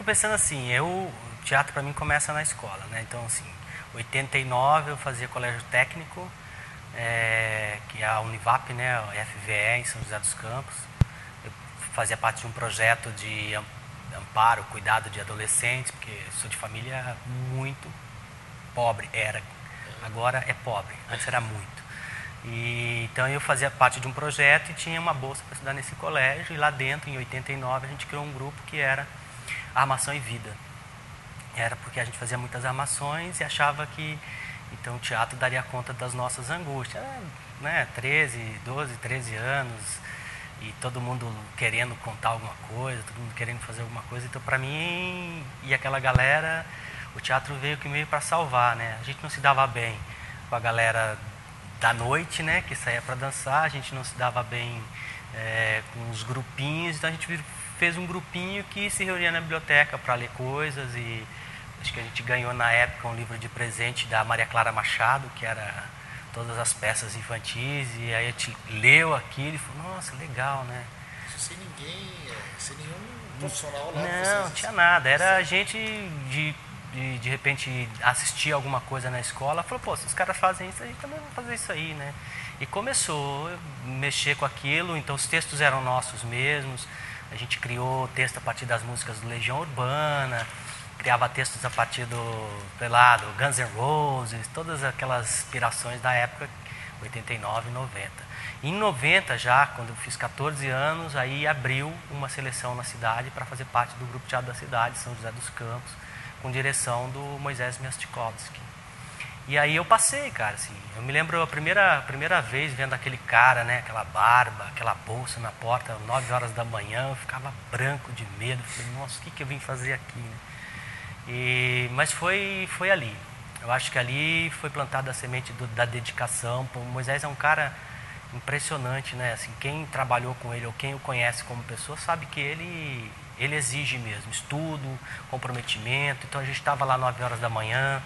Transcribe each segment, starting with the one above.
fico pensando assim, o teatro para mim começa na escola, né? Então, assim, 89 eu fazia colégio técnico, que é a Univap, né? A FVE em São José dos Campos. Eu fazia parte de um projeto de amparo, cuidado de adolescentes, porque sou de família muito pobre, agora é pobre, antes era muito. Então eu fazia parte de um projeto e tinha uma bolsa para estudar nesse colégio, e lá dentro, em 89, a gente criou um grupo que era Armação e Vida. Era porque a gente fazia muitas armações e achava que então o teatro daria conta das nossas angústias, né? 12, 13 anos, e todo mundo querendo contar alguma coisa, todo mundo querendo fazer alguma coisa. Então, para mim e aquela galera, o teatro veio para salvar, né? A gente não se dava bem com a galera da noite, né, que saía para dançar, a gente não se dava bem com os grupinhos, então a gente fez um grupinho que se reunia na biblioteca para ler coisas, e acho que a gente ganhou na época um livro de presente da Maria Clara Machado, que era todas as peças infantis, e aí a gente leu aquilo e falou, nossa, legal, né? Isso sem ninguém, sem nenhum profissional lá? Não tinha nada, era a gente de repente assistir alguma coisa na escola, falou, pô, se os caras fazem isso, a gente também vai fazer isso aí, né? E começou a mexer com aquilo, então os textos eram nossos mesmos, a gente criou texto a partir das músicas do Legião Urbana, criava textos a partir do Guns N' Roses, todas aquelas inspirações da época, 89, 90. Em 90 já, quando eu fiz 14 anos, aí abriu uma seleção na cidade para fazer parte do Grupo Teatro da Cidade, São José dos Campos, com direção do Moisés Miastkovski. E aí eu passei, cara, assim, eu me lembro a primeira vez vendo aquele cara, né, aquela barba, aquela bolsa na porta, 9 horas da manhã, eu ficava branco de medo, falei, nossa, o que eu vim fazer aqui, né? Mas foi ali, eu acho que ali foi plantada a semente da dedicação. O Moisés é um cara impressionante, né, assim, quem trabalhou com ele ou quem o conhece como pessoa sabe que ele exige mesmo, estudo, comprometimento. Então a gente estava lá 9 horas da manhã,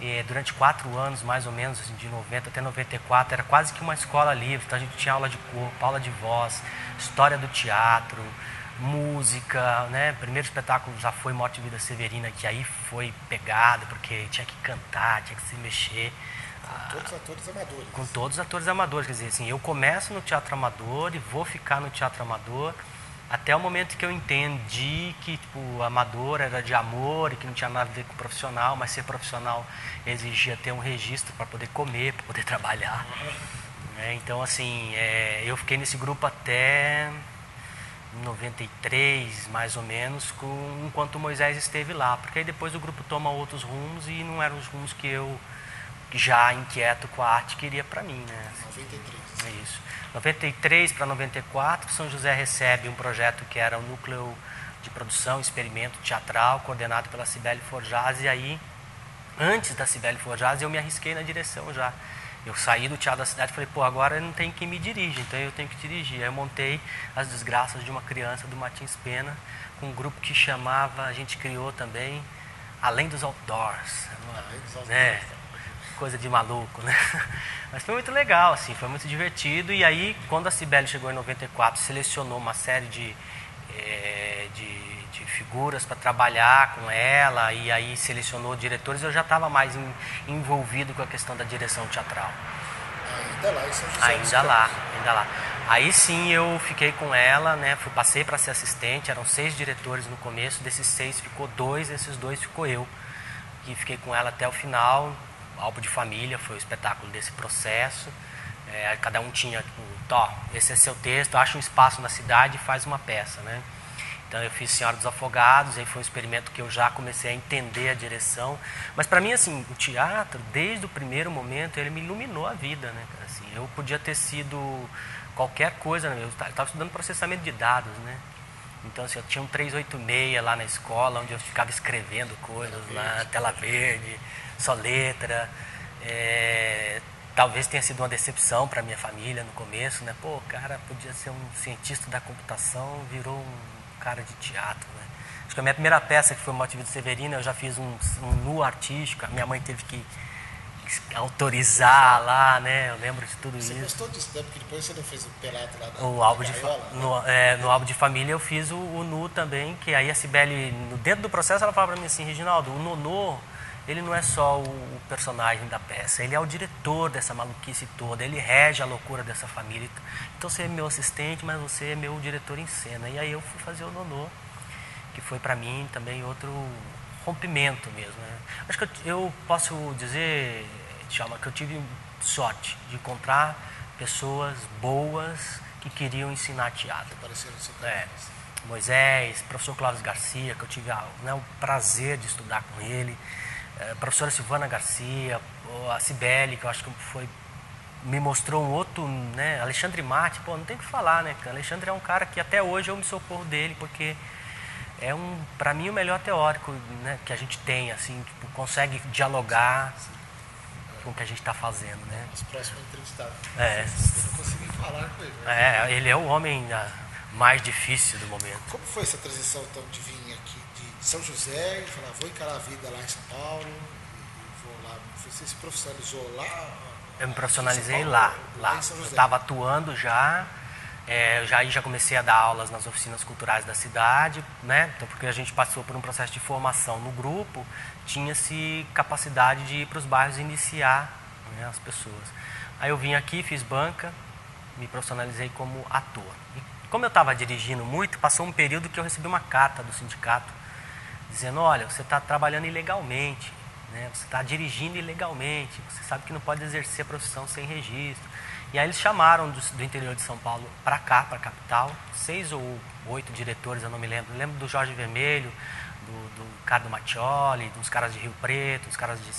e durante 4 anos, mais ou menos, assim, de 90 até 94, era quase que uma escola livre. Então a gente tinha aula de corpo, aula de voz, história do teatro, música, né? Primeiro espetáculo já foi Morte e Vida Severina, que aí foi pegado, porque tinha que cantar, tinha que se mexer. Com todos os atores amadores. Com todos os atores amadores, quer dizer, assim, eu começo no teatro amador e vou ficar no teatro amador até o momento que eu entendi que tipo, amador era de amor e que não tinha nada a ver com profissional, mas ser profissional exigia ter um registro para poder comer, para poder trabalhar. Então, assim, eu fiquei nesse grupo até 93, mais ou menos, enquanto o Moisés esteve lá, porque aí depois o grupo toma outros rumos e não eram os rumos que eu, já inquieto com a arte, queria para mim, né? 93. É isso. 93 para 94, São José recebe um projeto que era o Núcleo de Produção e Experimento Teatral, coordenado pela Cibele Forjaz, e aí, antes da Cibele Forjaz, eu me arrisquei na direção já. Eu saí do Teatro da Cidade e falei, pô, agora não tem quem me dirige, então eu tenho que dirigir. Aí eu montei As Desgraças de uma Criança, do Martins Pena, com um grupo que chamava, a gente criou também, Além dos Outdoors. Além dos Outdoors. Coisa de maluco, né? Mas foi muito legal, assim, foi muito divertido. E aí, quando a Cibele chegou em 94, selecionou uma série de figuras para trabalhar com ela, e aí selecionou diretores, eu já estava mais envolvido com a questão da direção teatral. Ainda lá em São José. Ainda lá. Aí sim eu fiquei com ela, né? Passei para ser assistente, eram 6 diretores no começo, desses 6 ficou 2, esses 2 ficou eu. E fiquei com ela até o final. Álbum de Família foi o espetáculo desse processo. Cada um tinha, tipo, esse é seu texto, acha um espaço na cidade e faz uma peça, né? Então eu fiz Senhora dos Afogados, aí foi um experimento que eu já comecei a entender a direção. Mas para mim, assim, o teatro, desde o primeiro momento, ele me iluminou a vida, né? Assim, eu podia ter sido qualquer coisa, né? Eu estava estudando processamento de dados, né? Então, assim, eu tinha um 386 lá na escola, onde eu ficava escrevendo coisas na tela verde, só letra. Talvez tenha sido uma decepção para minha família no começo, né? Pô, o cara podia ser um cientista da computação, virou um cara de teatro, né? Acho que a minha primeira peça, que foi Morte e Vida Severina, eu já fiz um nu artístico. A minha mãe teve que autorizar lá, né? Eu lembro de tudo Você isso. gostou disso, né? Porque depois você não fez o pelado lá da O álbum gaiola, no álbum de família eu fiz o Nu também, que aí a Cibele, dentro do processo, ela falava para mim assim, Reginaldo, o Nonô, ele não é só o personagem da peça, ele é o diretor dessa maluquice toda, ele rege a loucura dessa família. Então você é meu assistente, mas você é meu diretor em cena. E aí eu fui fazer o Nonô, que foi para mim também outro rompimento mesmo, né? Acho que eu posso dizer, Djalma, que eu tive sorte de encontrar pessoas boas que queriam ensinar teatro. apareceram no seu caminho. Moisés, professor Cláudio Garcia, que eu tive o prazer de estudar com ele, professora Silvana Garcia, a Cibele, que eu acho que me mostrou um outro, né? Alexandre Mate, pô, não tem o que falar, né? Alexandre é um cara que até hoje eu me socorro dele, porque é para mim o melhor teórico, né, que a gente tem, assim, tipo, consegue dialogar com o que a gente está fazendo, né? Os próximos entrevistados. É. Eu não consegui falar com ele. Né? Ele é o homem mais difícil do momento. Como foi essa transição então de vir aqui de São José e falar, vou encarar a vida lá em São Paulo e vou lá? Você se profissionalizou lá? Eu me profissionalizei Paulo, lá. em São Eu José. estava atuando já. Já comecei a dar aulas nas oficinas culturais da cidade, né? Então, porque a gente passou por um processo de formação no grupo, tinha-se capacidade de ir para os bairros e iniciar, né, as pessoas. Aí eu vim aqui, fiz banca, me profissionalizei como ator. E como eu estava dirigindo muito, passou um período que eu recebi uma carta do sindicato dizendo, olha, você está trabalhando ilegalmente, né? Você está dirigindo ilegalmente, você sabe que não pode exercer a profissão sem registro. E aí eles chamaram do interior de São Paulo para cá, para a capital, 6 ou 8 diretores, eu não me lembro. Eu lembro do Jorge Vermelho, do Ricardo Mattioli, dos caras de Rio Preto, dos caras de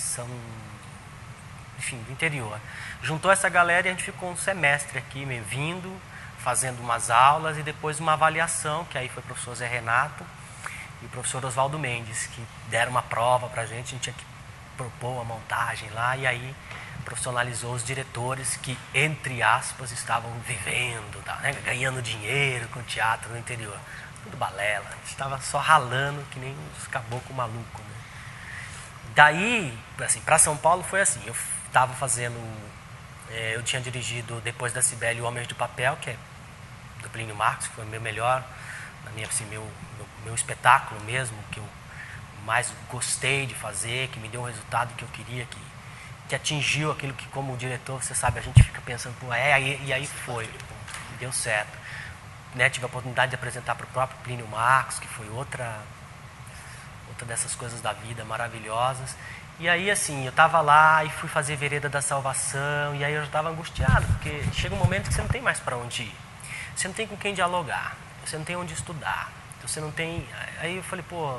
enfim, do interior. Juntou essa galera e a gente ficou um semestre aqui, vindo, fazendo umas aulas e depois uma avaliação, que aí foi o professor Zé Renato e o professor Oswaldo Mendes, que deram uma prova para a gente tinha que propor a montagem lá, e aí profissionalizou os diretores que, entre aspas, estavam vivendo, né, ganhando dinheiro com teatro no interior. Tudo balela, a gente estava só ralando que nem uns caboclos malucos. Né? Daí, assim, para São Paulo foi assim, eu estava fazendo, eu tinha dirigido depois da Cibele o Homens do Papel, que é do Plínio Marcos, que foi meu melhor, assim, meu espetáculo mesmo, que eu mais gostei de fazer, que me deu o resultado que eu queria, que atingiu aquilo que, como diretor, você sabe, a gente fica pensando, pô, e aí foi, pô, deu certo. Né, tive a oportunidade de apresentar para o próprio Plínio Marcos, que foi outra dessas coisas da vida maravilhosas. E aí, assim, eu estava lá e fui fazer Vereda da Salvação, e aí eu já estava angustiado, porque chega um momento que você não tem mais para onde ir. Você não tem com quem dialogar, você não tem onde estudar, você não tem... Aí eu falei, pô,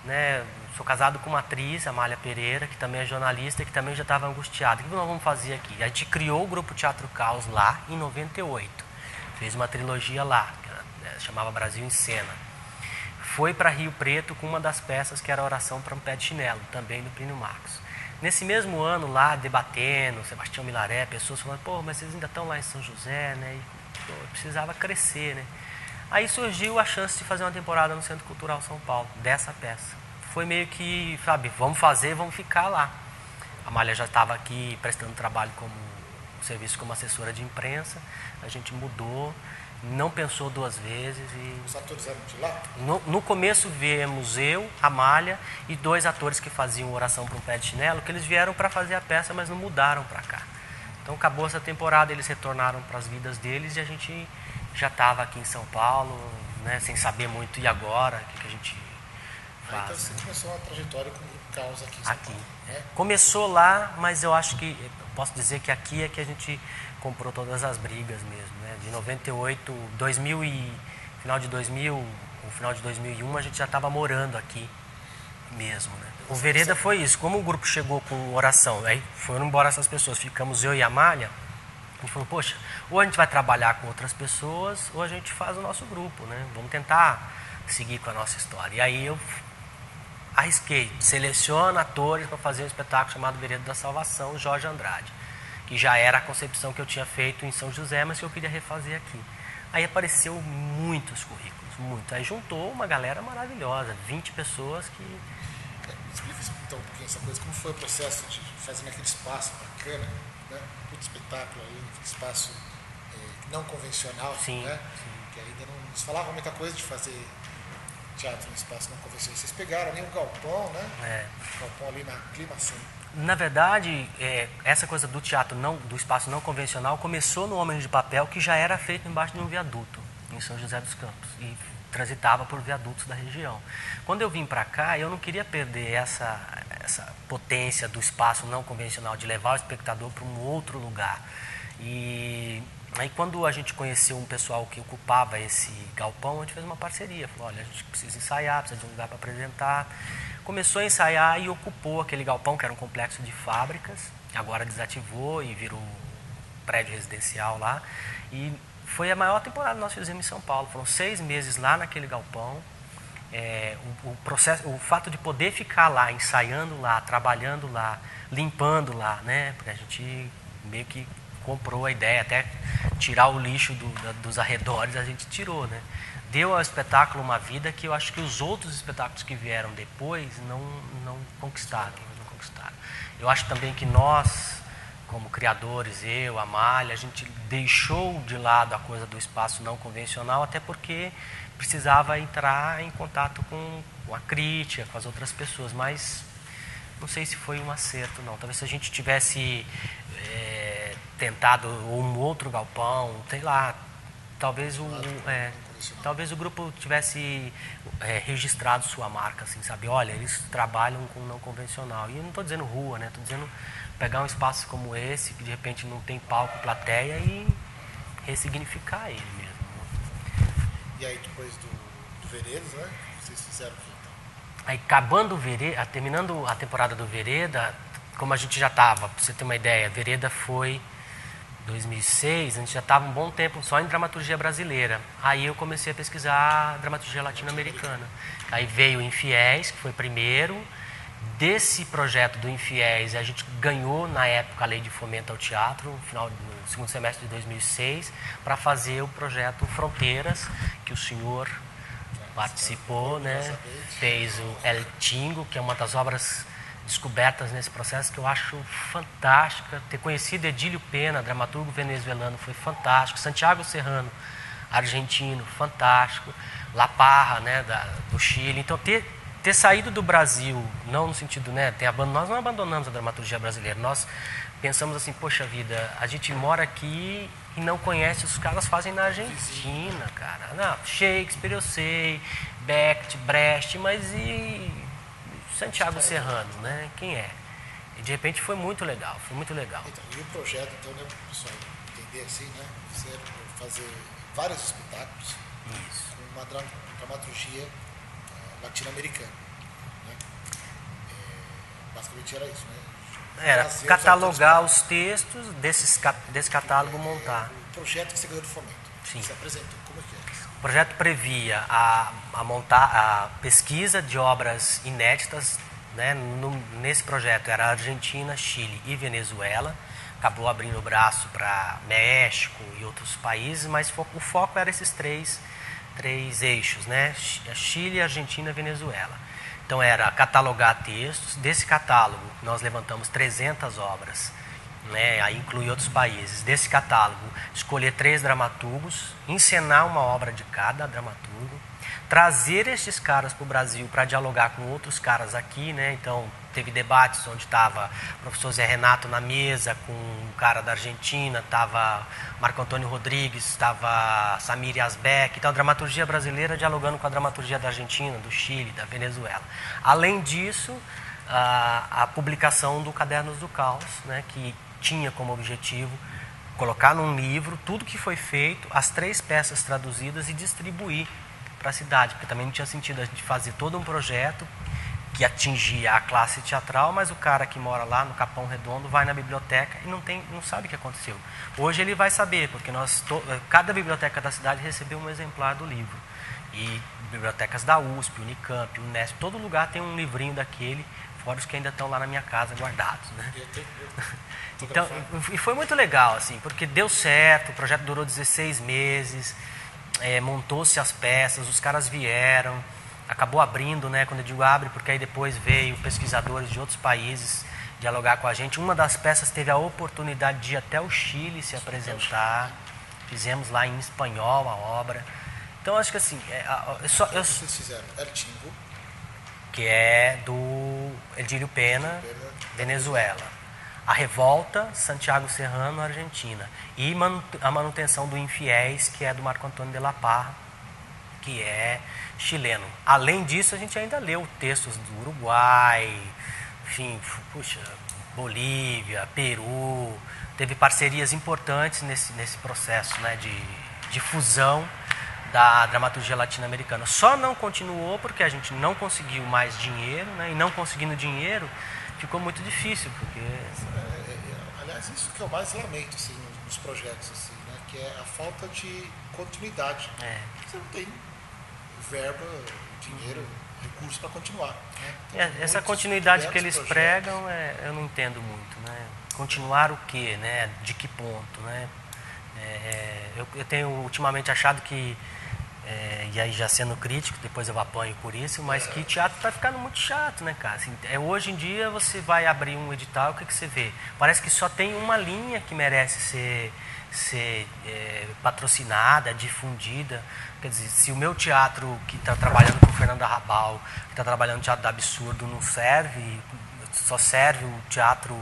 né, sou casado com uma atriz, Amália Pereira, que também é jornalista, que também já estava angustiada. O que nós vamos fazer aqui? A gente criou o Grupo Teatro Caos lá em 98. Fez uma trilogia lá, que chamava Brasil em Cena. Foi para Rio Preto com uma das peças que era a Oração para um Pé de Chinelo, também do Plínio Marcos. Nesse mesmo ano lá, debatendo, Sebastião Milaré, pessoas falando, pô, mas vocês ainda estão lá em São José, né? E, pô, eu precisava crescer, né? Aí surgiu a chance de fazer uma temporada no Centro Cultural São Paulo, dessa peça. Foi meio que, sabe, vamos fazer, vamos ficar lá. A Amália já estava aqui prestando trabalho como serviço como assessora de imprensa, a gente mudou, não pensou duas vezes. E os atores eram de lá? No começo viemos eu, a Amália e 2 atores que faziam Oração para um Pé de Chinelo, que eles vieram para fazer a peça, mas não mudaram para cá. Então acabou essa temporada, eles retornaram para as vidas deles e a gente já estava aqui em São Paulo, né, sem saber muito, e agora? O que a gente faz? Então você começou uma trajetória com o Grupo Caos aqui em São Paulo. Né? Começou lá, mas eu acho que, posso dizer que aqui é que a gente comprou todas as brigas mesmo. Né? De 98, 2000 final de 2000, o final de 2001, a gente já estava morando aqui mesmo. Né? O Vereda foi isso, como o grupo chegou com Oração, aí foram embora essas pessoas, ficamos eu e a Amália. A gente falou, poxa, ou a gente vai trabalhar com outras pessoas, ou a gente faz o nosso grupo, né? Vamos tentar seguir com a nossa história. E aí eu arrisquei, seleciono atores para fazer um espetáculo chamado Vereda da Salvação, Jorge Andrade, que já era a concepção que eu tinha feito em São José, mas que eu queria refazer aqui. Aí apareceu muitos currículos, muito. Aí juntou uma galera maravilhosa, 20 pessoas que... Explica então um pouquinho essa coisa, como foi o processo de fazer naquele espaço bacana, né? Muito espetáculo ali, naquele espaço não convencional, sim, né? sim. Que ainda não se falava muita coisa de fazer teatro no espaço não convencional. Vocês pegaram ali um galpão, né? Galpão ali na aclimação. Na verdade, essa coisa do teatro, do espaço não convencional, começou no Homem de Papel, que já era feito embaixo de um viaduto, em São José dos Campos, e transitava por viadutos da região. Quando eu vim para cá, eu não queria perder essa potência do espaço não convencional, de levar o espectador para um outro lugar. E aí, quando a gente conheceu um pessoal que ocupava esse galpão, a gente fez uma parceria. Falou, olha, a gente precisa ensaiar, precisa de um lugar para apresentar. Começou a ensaiar e ocupou aquele galpão, que era um complexo de fábricas. Agora desativou e virou prédio residencial lá. E foi a maior temporada que nós fizemos em São Paulo. Foram 6 meses lá naquele galpão. O fato de poder ficar lá, ensaiando lá, trabalhando lá, limpando lá, né? Porque a gente meio que comprou a ideia, até tirar o lixo dos arredores, a gente tirou, né? Deu ao espetáculo uma vida que eu acho que os outros espetáculos que vieram depois não conquistaram. Eu acho também que nós, como criadores, eu, a Amália, a gente deixou de lado a coisa do espaço não convencional, até porque precisava entrar em contato com a crítica, com as outras pessoas, mas não sei se foi um acerto, não. Talvez se a gente tivesse tentado um outro galpão, sei lá, talvez o grupo tivesse registrado sua marca, assim, sabe? Olha, eles trabalham com não convencional. E eu não estou dizendo rua, né? Estou dizendo pegar um espaço como esse, que de repente não tem palco, plateia, e ressignificar ele mesmo. E aí depois do Veredas, né? Vocês fizeram o que então? Aí acabando o Vereda, terminando a temporada do Vereda, como a gente já estava, para você ter uma ideia, Vereda foi 2006, a gente já estava um bom tempo só em dramaturgia brasileira. Aí eu comecei a pesquisar dramaturgia latino-americana. Aí veio o Infiéis, que foi primeiro. Desse projeto do Infiéis, a gente ganhou, na época, a Lei de Fomento ao Teatro, no segundo semestre de 2006, para fazer o projeto Fronteiras, que o senhor participou, né? Fez o El Tingo, que é uma das obras descobertas nesse processo, que eu acho fantástica. Ter conhecido Edílio Pena, dramaturgo venezuelano, foi fantástico. Santiago Serrano, argentino, fantástico. La Parra, né, do Chile. Então, ter saído do Brasil, não no sentido, né, nós não abandonamos a dramaturgia brasileira. Nós pensamos assim, poxa vida, a gente mora aqui e não conhece, os caras fazem na Argentina, cara. Não, Shakespeare eu sei, Beckett, Brecht, mas e Santiago Serrano, né? Quem é? E de repente foi muito legal, foi muito legal. Então, e o projeto, então, né, para o pessoal entender assim, né? Você fazer vários espetáculos com uma dramaturgia latino-americana, né? Basicamente era isso, né? Era catalogar os textos desse catálogo, montar. O projeto que você ganhou do Fomento. Sim. Você apresentou, como é que é? O projeto previa a pesquisa de obras inéditas, né? Nesse projeto era Argentina, Chile e Venezuela. Acabou abrindo o braço para México e outros países, mas o foco era esses três eixos, né? Chile, Argentina e Venezuela. Então era catalogar textos. Desse catálogo nós levantamos 300 obras, né? Aí inclui outros países. Desse catálogo, escolher 3 dramaturgos, encenar uma obra de cada dramaturgo, trazer estes caras para o Brasil para dialogar com outros caras aqui, né? Então teve debates onde estava o professor Zé Renato na mesa com um cara da Argentina, estava Marco Antônio Rodrigues, estava Samir Yazbek. Então a dramaturgia brasileira dialogando com a dramaturgia da Argentina, do Chile, da Venezuela. Além disso, a publicação do Cadernos do Caos, né? Que tinha como objetivo colocar num livro tudo que foi feito, as 3 peças traduzidas, e distribuir para a cidade, porque também não tinha sentido a gente fazer todo um projeto que atingia a classe teatral, mas o cara que mora lá no Capão Redondo vai na biblioteca e não sabe o que aconteceu. Hoje ele vai saber, porque cada biblioteca da cidade recebeu um exemplar do livro. E bibliotecas da USP, Unicamp, Unesp, todo lugar tem um livrinho daquele, fora os que ainda estão lá na minha casa guardados, né? Então, e foi muito legal, assim, porque deu certo, o projeto durou 16 meses, montou-se as peças, os caras vieram, acabou abrindo, né? Quando eu digo abre, porque aí depois veio pesquisadores de outros países dialogar com a gente. Uma das peças teve a oportunidade de ir até o Chile se apresentar. Fizemos lá em espanhol a obra. Então, acho que assim... Vocês fizeram El Chimbo, que é do Edílio Pena, Venezuela. A Revolta, Santiago Serrano, Argentina. E a Manutenção do Infiéis, que é do Marco Antônio de la Parra, que é chileno. Além disso, a gente ainda leu textos do Uruguai, enfim, puxa, Bolívia, Peru. Teve parcerias importantes nesse processo, né, de fusão da dramaturgia latino-americana. Só não continuou porque a gente não conseguiu mais dinheiro, né, e não conseguindo dinheiro ficou muito difícil, porque... aliás, isso que eu mais lamento assim, nos projetos, assim, né, que é a falta de continuidade. Você não tem verba, dinheiro, recursos para continuar. Né? Essa continuidade que eles pregam, eu não entendo muito. Né? Continuar o quê? Né? De que ponto? Né? Eu tenho ultimamente achado que, e aí já sendo crítico, depois eu apanho por isso, mas que teatro está ficando muito chato, né, cara? Assim, hoje em dia você vai abrir um edital, o que você vê? Parece que só tem uma linha que merece ser patrocinada, difundida. Quer dizer, se o meu teatro que está trabalhando com o Fernando Arrabal, que está trabalhando no Teatro do Absurdo, não serve, só serve o teatro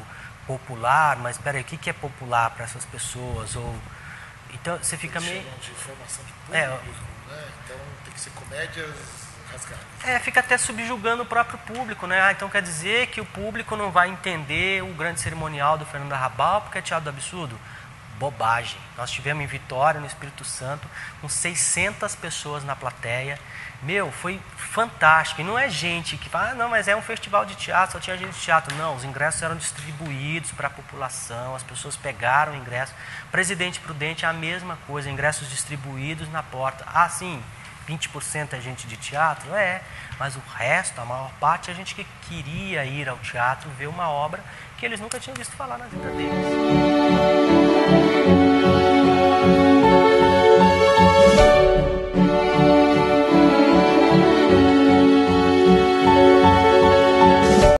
popular, mas espera aí, o que é popular para essas pessoas? Ou então você fica meio... de formação de público, né? Então tem que ser comédias rasgadas. Fica até subjugando o próprio público, né? Então quer dizer que o público não vai entender o grande cerimonial do Fernando Arrabal porque é Teatro do Absurdo? Bobagem. Nós tivemos em Vitória, no Espírito Santo, com 600 pessoas na plateia. Foi fantástico. E não é gente que fala, não, mas é um festival de teatro, só tinha gente de teatro. Não, os ingressos eram distribuídos para a população, as pessoas pegaram o ingresso. Presidente Prudente é a mesma coisa, ingressos distribuídos na porta. Ah, sim, 20% é gente de teatro? Mas o resto, a maior parte, é gente que queria ir ao teatro ver uma obra que eles nunca tinham visto falar na vida deles.